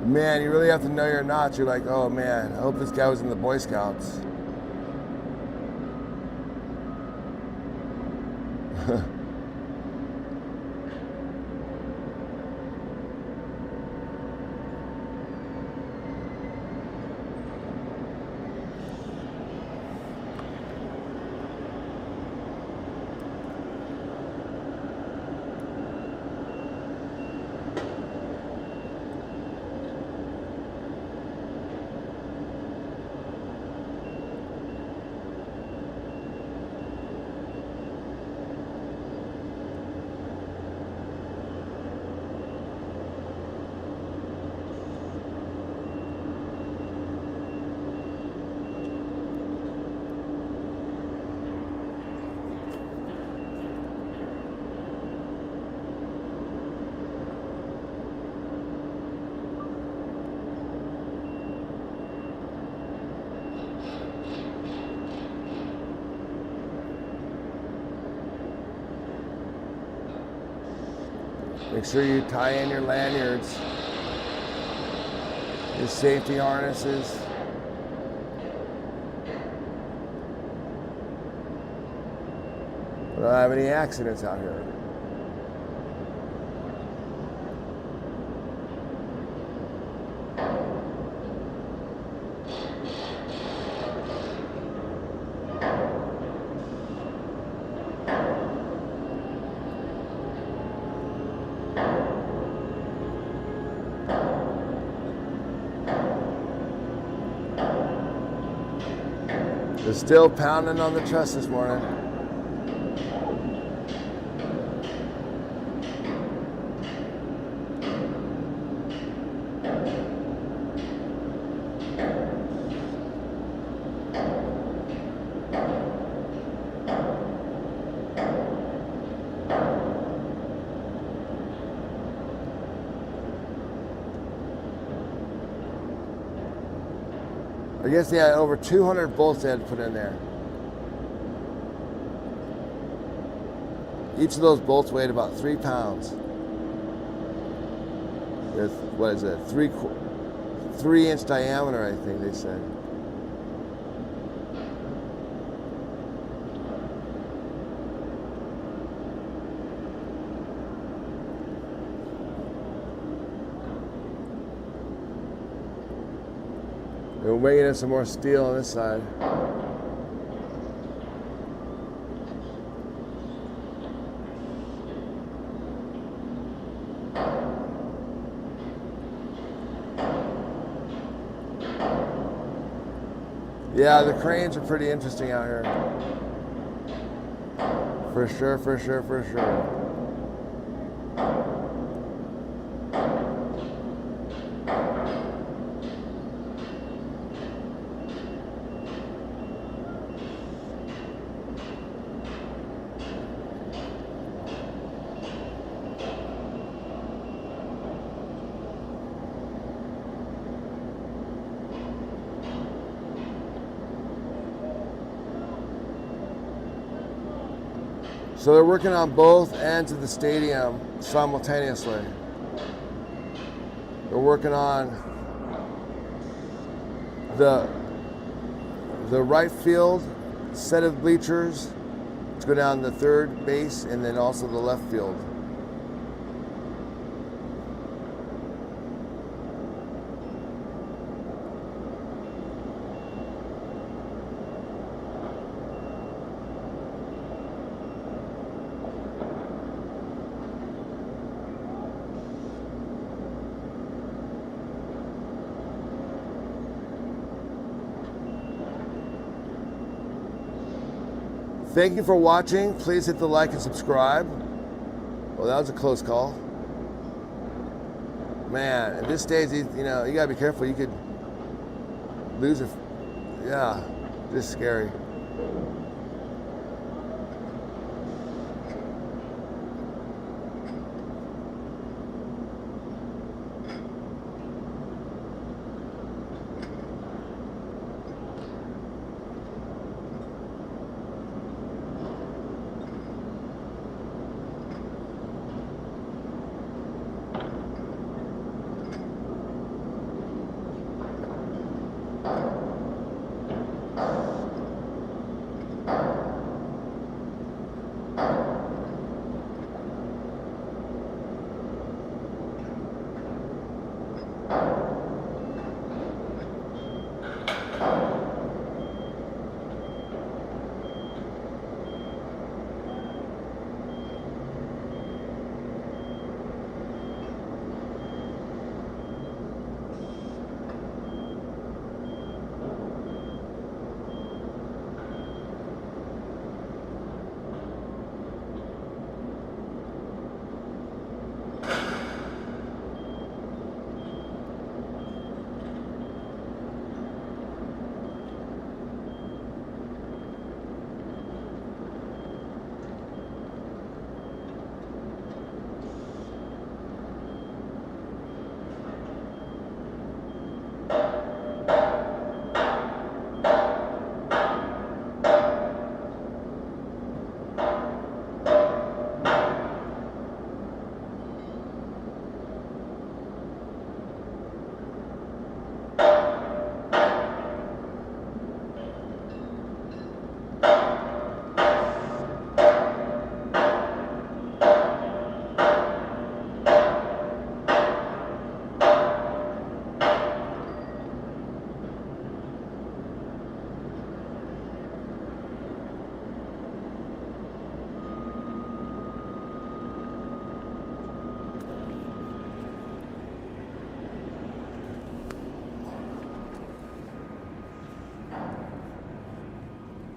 Man, you really have to know your knots. You're like, oh man, I hope this guy was in the Boy Scouts. Make sure you tie in your lanyards, your safety harnesses. We don't have any accidents out here. They're still pounding on the truss this morning. I guess they had over 200 bolts they had to put in there. Each of those bolts weighed about 3 pounds. With, what is it, 3-inch diameter, I think they said. We're weighing in some more steel on this side. Yeah, the cranes are pretty interesting out here. For sure, for sure, for sure. So they're working on both ends of the stadium simultaneously. They're working on the right field set of bleachers to go down the third base, and then also the left field. Thank you for watching. Please hit the like and subscribe. Well, that was a close call. Man, at this stage, you know, you gotta be careful. You could lose a, yeah, just scary.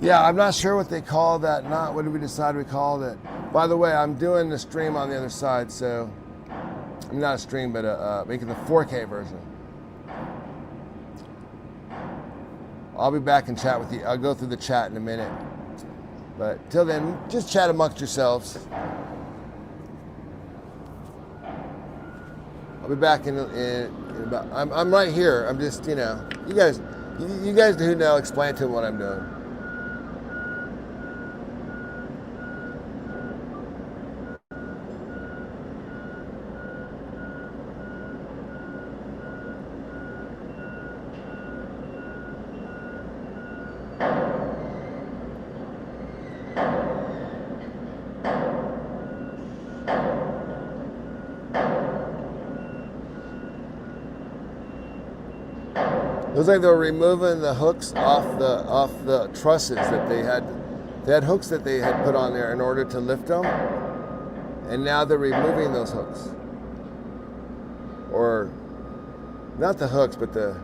Yeah, I'm not sure what they call that. Not what did we decide we called it? By the way, I'm doing the stream on the other side, so I'm not a stream, but making the 4K version. I'll be back and chat with you. I'll go through the chat in a minute. But till then, just chat amongst yourselves. I'll be back in about. I'm right here. I'm just, you know, you guys who know, explain to them what I'm doing. Looks like they were removing the hooks off the trusses that they had. They had hooks that they had put on there in order to lift them, and now they're removing those hooks. Or not the hooks, but the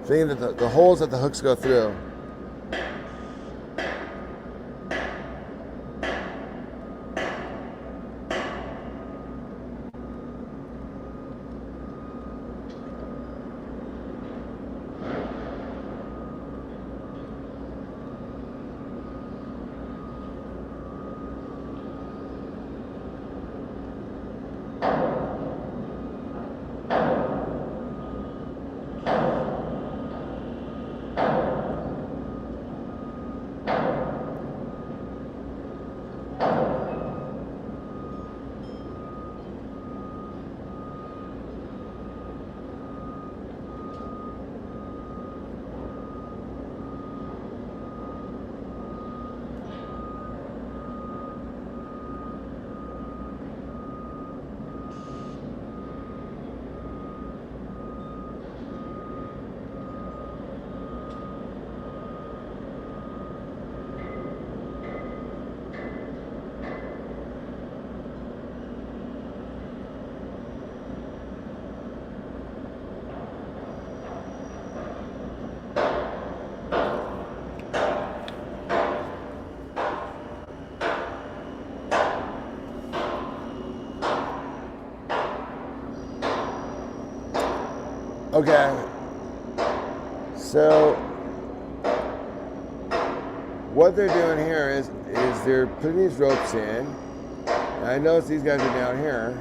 thing that the holes that the hooks go through. Okay, so what they're doing here is they're putting these ropes in. And I notice these guys are down here.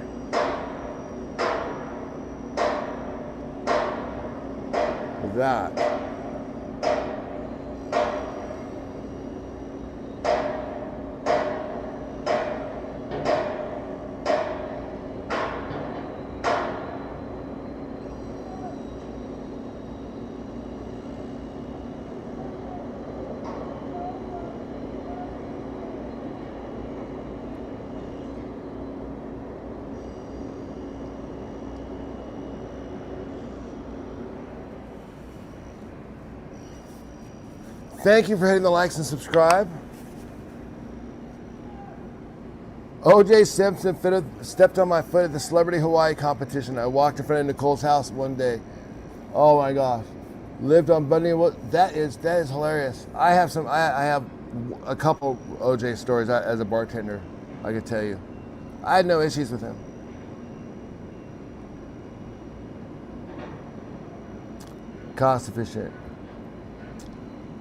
With that. Thank you for hitting the likes and subscribe. OJ Simpson stepped on my foot at the Celebrity Hawaii competition. I walked in front of Nicole's house one day. Oh my gosh. Lived on Bundy. That is hilarious. I have a couple OJ stories as a bartender, I could tell you. I had no issues with him. Cost efficient.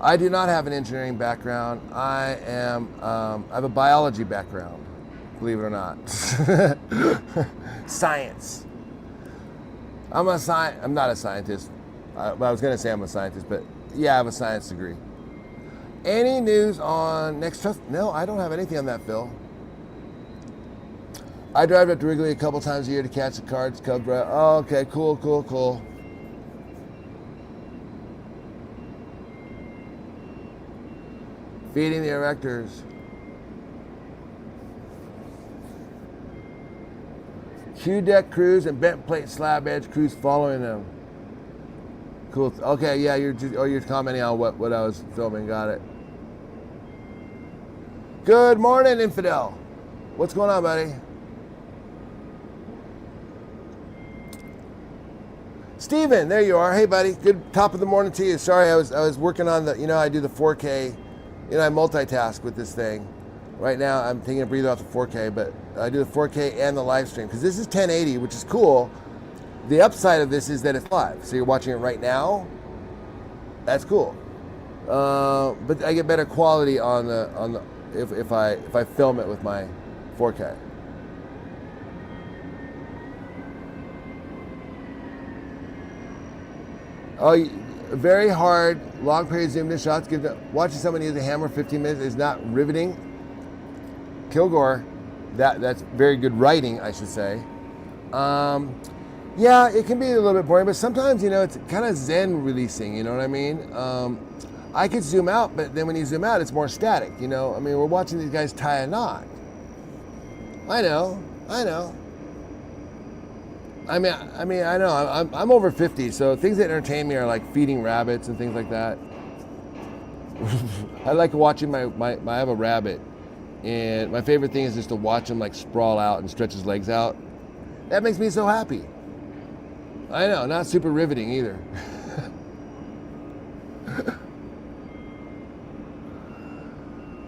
I do not have an engineering background. I have a biology background, believe it or not. Science. I'm not a scientist. I was going to say I'm a scientist, but yeah, I have a science degree. Any news on next trust? No, I don't have anything on that, Phil. I drive up to Wrigley a couple times a year to catch the Cards Cubs. Oh, okay, cool. Feeding the erectors. Q-deck crews and bent plate slab edge crews following them. Cool. Okay, yeah, you're commenting on what I was filming. Got it. Good morning, Infidel. What's going on, buddy? Steven, there you are. Hey, buddy. Good top of the morning to you. Sorry, I was working on the, I do the 4K. I multitask with this thing. Right now, I'm taking a breather off the 4K, but I do the 4K and the live stream because this is 1080, which is cool. The upside of this is that it's live, so you're watching it right now. That's cool. But I get better quality on the if I film it with my 4K. Oh, very hard, long period zoomed in shots. Watching someone use a hammer 15 minutes is not riveting. Kilgore, that's very good writing, I should say. Yeah, it can be a little bit boring, but sometimes, it's kind of zen releasing, you know what I mean? I could zoom out, but then when you zoom out, it's more static, we're watching these guys tie a knot. I know. I know. I'm over 50, so things that entertain me are like feeding rabbits and things like that. I like watching I have a rabbit, and my favorite thing is just to watch him like sprawl out and stretch his legs out. That makes me so happy. I know, not super riveting either.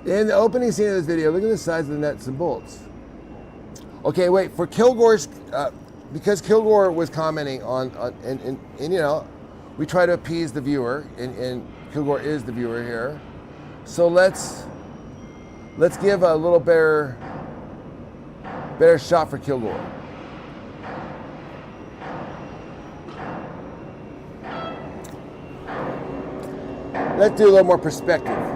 In the opening scene of this video, look at the size of the nuts and bolts. Okay, wait, for Kilgore's, because Kilgore was commenting on and we try to appease the viewer, and Kilgore is the viewer here. So let's give a little better shot for Kilgore. Let's do a little more perspective.